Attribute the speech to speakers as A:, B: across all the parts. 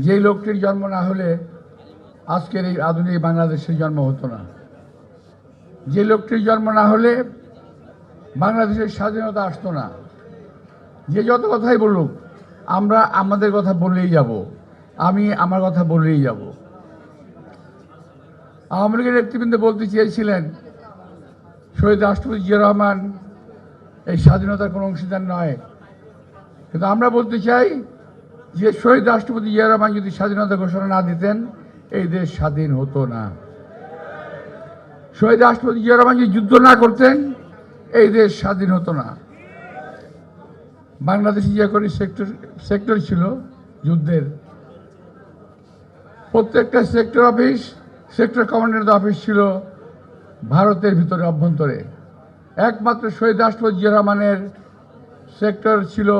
A: যে লোকটির জন্ম না হলে আজকের এই আধুনিক বাংলাদেশের জন্ম হতো না। যে লোকটির জন্ম না হলে বাংলাদেশের স্বাধীনতা আসতো না। যে যত কথাই বলুক, আমরা আমাদের কথা বললেই যাব, আমি আমার কথা বললেই যাব। আওয়ামী লীগের নেতৃবৃন্দ বলতে চেয়েছিলেন শহীদ রাষ্ট্রপতি জিয়া রহমান এই স্বাধীনতার কোনো অংশীদার নয়, কিন্তু আমরা বলতে চাই যে শহীদ রাষ্ট্রপতি জিয়া রহমান যদি স্বাধীনতা ঘোষণা না দিতেন এই দেশ স্বাধীন হতো না। শহীদ রাষ্ট্রপতি জিয়া রহমান যদি যুদ্ধ না করতেন এই দেশ স্বাধীন হতো না। বাংলাদেশে যে করে সেক্টর ছিল যুদ্ধের, প্রত্যেকটা সেক্টর অফিস, সেক্টর কমান্ডারের অফিস ছিল ভারতের ভিতরে অভ্যন্তরে। একমাত্র শহীদ রাষ্ট্রপতি জিয়া রহমানের সেক্টর ছিল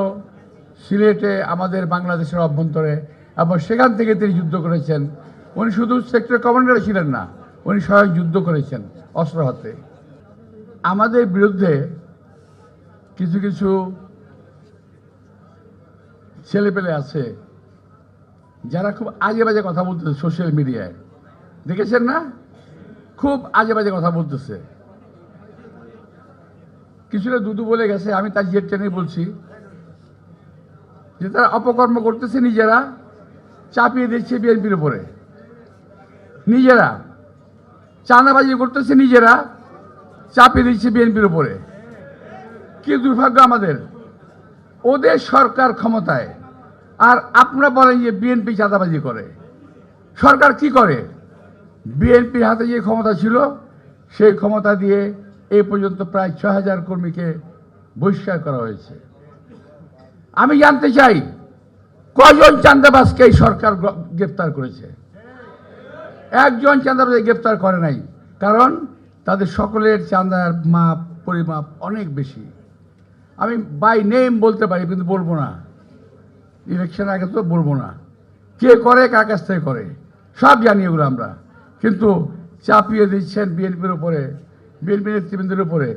A: সিলেটে, আমাদের বাংলাদেশের অভ্যন্তরে, এবং সেখান থেকে তিনি যুদ্ধ করেছেন। উনি শুধু সেক্টর কমান্ডার ছিলেন না, উনি স্বয়ং যুদ্ধ করেছেন অস্ত্র হাতে। আমাদের বিরুদ্ধে কিছু কিছু ছেলেপেলে আছে যারা খুব আজে বাজে কথা বলতেছে সোশ্যাল মিডিয়ায়, দেখেছেন না? খুব আজে বাজে কথা বলতেছে। কিছুটা দুদু বলে গেছে, আমি তার জেট টেনে বলছি যে তারা অপকর্ম করতেছে, নিজেরা চাপিয়ে দিচ্ছে বিএনপির উপরে, নিজেরা চাঁদাবাজি করতেছে, নিজেরা চাপিয়ে দিচ্ছে বিএনপির উপরে। কি দুর্ভাগ্য আমাদের, ওদের সরকার ক্ষমতায় আর আপনারা বলেন যে বিএনপি চাঁদাবাজি করে। সরকার কি করে? বিএনপির হাতে যে ক্ষমতা ছিল সেই ক্ষমতা দিয়ে এই পর্যন্ত প্রায় ৬,০০০ কর্মীকে বহিষ্কার করা হয়েছে। আমি জানতে চাই কয়জন চাঁদাবাজকে এই সরকার গ্রেপ্তার করেছে? একজন চাঁদাবাজকে গ্রেপ্তার করে নাই, কারণ তাদের সকলের চাঁদার মাপ পরিমাপ অনেক বেশি। আমি বাই নেম বলতে পারি, কিন্তু বলবো না, ইলেকশন আগে তো বলবো না কে করে, কার কাছ থেকে করে, সব জানি এগুলো আমরা। কিন্তু চাপিয়ে দিচ্ছেন বিএনপির উপরে, বিএনপি নেতৃবৃন্দের উপরে।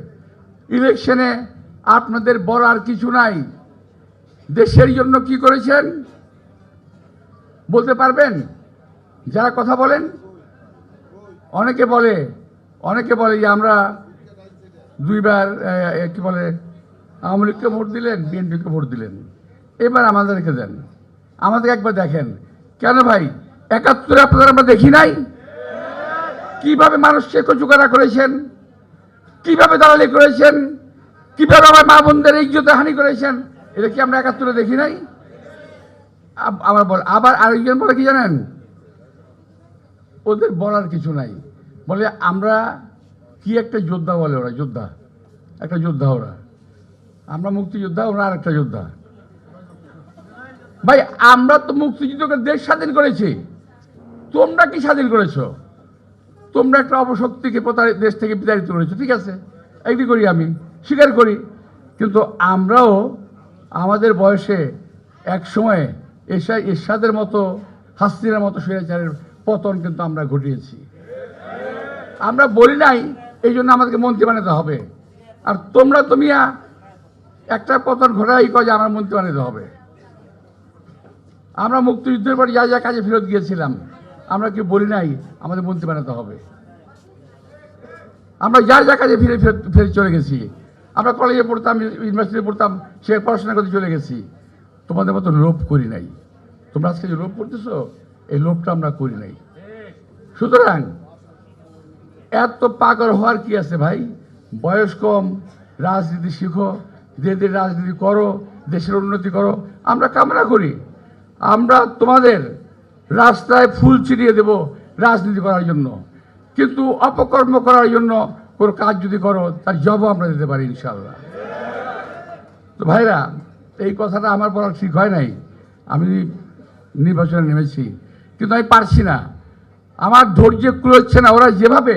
A: ইলেকশনে আপনাদের বলার কিছু নাই। দেশের জন্য কি করেছেন বলতে পারবেন? যারা কথা বলেন, অনেকে বলে যে আমরা দুইবার কি বলে আওয়ামী লীগকে ভোট দিলেন, বিএনপিকে ভোট দিলেন, এবার আমাদেরকে দেন, আমাদের একবার দেখেন। কেন ভাই? ৭১ আপনাদের আমরা দেখি নাই? কিভাবে মানুষকে কচুকারা করেছেন, কিভাবে দালালি করেছেন, কিভাবে আমার মা বোনদের ইজ্জতে হানি করেছেন, এটা কি আমরা ৭১ দেখি নাই? আবার আরেকজন বলে কি জানেন? ওদের বলার কিছু নাই, বলে আমরা কি একটা যোদ্ধা, বলে ওরা যোদ্ধা, একটা যোদ্ধা ওরা, আমরা মুক্তিযোদ্ধা, ওরা আর একটা যোদ্ধা। ভাই আমরা তো মুক্তিযুদ্ধ করে দেশ স্বাধীন করেছি, তোমরা কি স্বাধীন করেছো? তোমরা একটা অপশক্তিকে দেশ থেকে বিতাড়িত করেছো, ঠিক আছে, এগ্রি করি, আমি স্বীকার করি। কিন্তু আমরাও আমাদের বয়সে এক সময় এরশাদের মতো, হাসিনার মতো স্বৈরাচারের পতন কিন্তু আমরা ঘটিয়েছি। আমরা বলি নাই এই জন্য আমাদেরকে মন্ত্রী বানাতে হবে। আর তোমরা তুমিয়া একটা পতন ঘটাই কয় যে আমার মন্ত্রী বানাতে হবে। আমরা মুক্তিযুদ্ধের পর যা যা কাজে ফেরত গিয়েছিলাম, আমরা কি বলি নাই আমাদের মন্ত্রী বানাতে হবে? আমরা যার যা কাজে ফিরে চলে গেছি। আমরা কলেজে পড়তাম, ইউনিভার্সিটিতে পড়তাম, সে পড়াশোনা করতে চলে গেছি। তোমাদের মতো লোভ করি নাই। তোমরা আজকে যে লোভ করতেছো, এই লোভটা আমরা করি নাই। সুতরাং এত পাগল হওয়ার কি আছে ভাই? বয়স কম, রাজনীতি শিখো, দেশের রাজনীতি করো, দেশের উন্নতি করো, আমরা কামনা করি। আমরা তোমাদের রাস্তায় ফুল ছিটিয়ে দেব রাজনীতি করার জন্য, কিন্তু অপকর্ম করার জন্য কোনো কাজ যদি করো তার জবাব আমরা দিতে পারি ইনশাল্লাহ। তো ভাইরা, এই কথাটা আমার বলা ঠিক হয় নাই। আমি নির্বাচনে নেমেছি, কিন্তু আমি পারছি না, আমার ধৈর্য কুলোচ্ছে না। ওরা যেভাবে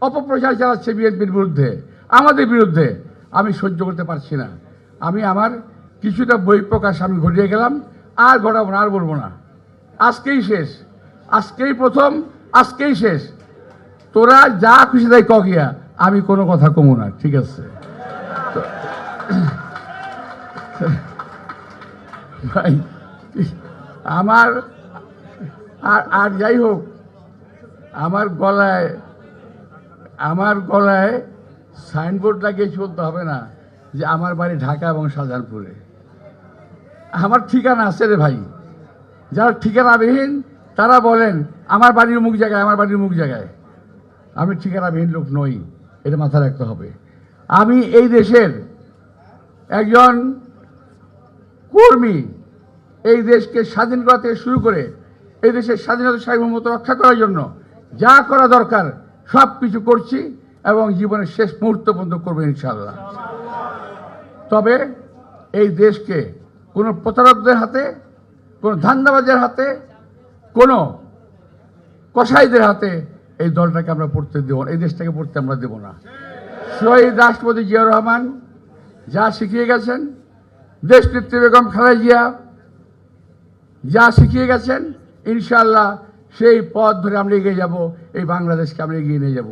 A: অপপ্রচার চালাচ্ছে বিএনপির বিরুদ্ধে, আমাদের বিরুদ্ধে, আমি সহ্য করতে পারছি না। আমি আমার কিছুটা বই প্রকাশ আমি ঘটিয়ে গেলাম, আর ঘটাবো না, আর বলবো না। আজকেই শেষ, আজকেই প্রথম, আজকেই শেষ। তোরা যা খুশি তাই কিয়া, আমি কোনো কথা কমো না, ঠিক আছে? ভাই আমার আর আর যাই হোক, আমার গলায় সাইনবোর্ড লাগিয়ে চলতে হবে না যে আমার বাড়ি ঢাকা এবং শাহজাহানপুরে। আমার ঠিকানা আছে রে ভাই। যারা ঠিকানাবিহীন তারা বলেন আমার বাড়ির মুখ জায়গায়, আমার বাড়ির মুখ জায়গায়। আমি ঠিকানাবিহীন লোক নই, এটা মাথায় রাখতে হবে। আমি এই দেশের একজন কর্মী। এই দেশকে স্বাধীন করা থেকে শুরু করে এই দেশের স্বাধীনতা সার্বভৌমত্ব রক্ষা করার জন্য যা করা দরকার সব কিছু করছি এবং জীবনের শেষ মুহূর্ত পর্যন্ত করবো ইনশাআল্লাহ। তবে এই দেশকে কোনো প্রতারকদের হাতে, কোনো ধান্দাবাজের হাতে, কোনো কসাইদের হাতে এই দলটাকে আমরা পড়তে দেব না, এই দেশটাকে পড়তে আমরা দেব না। শহীদ রাষ্ট্রপতি জিয়াউর রহমান যা শিখিয়ে গেছেন, দেশনেত্রী বেগম খালেদা জিয়া যা শিখিয়ে গেছেন, ইনশাআল্লাহ সেই পথ ধরে আমরা এগিয়ে যাব, এই বাংলাদেশকে আমরা এগিয়ে নিয়ে যাব।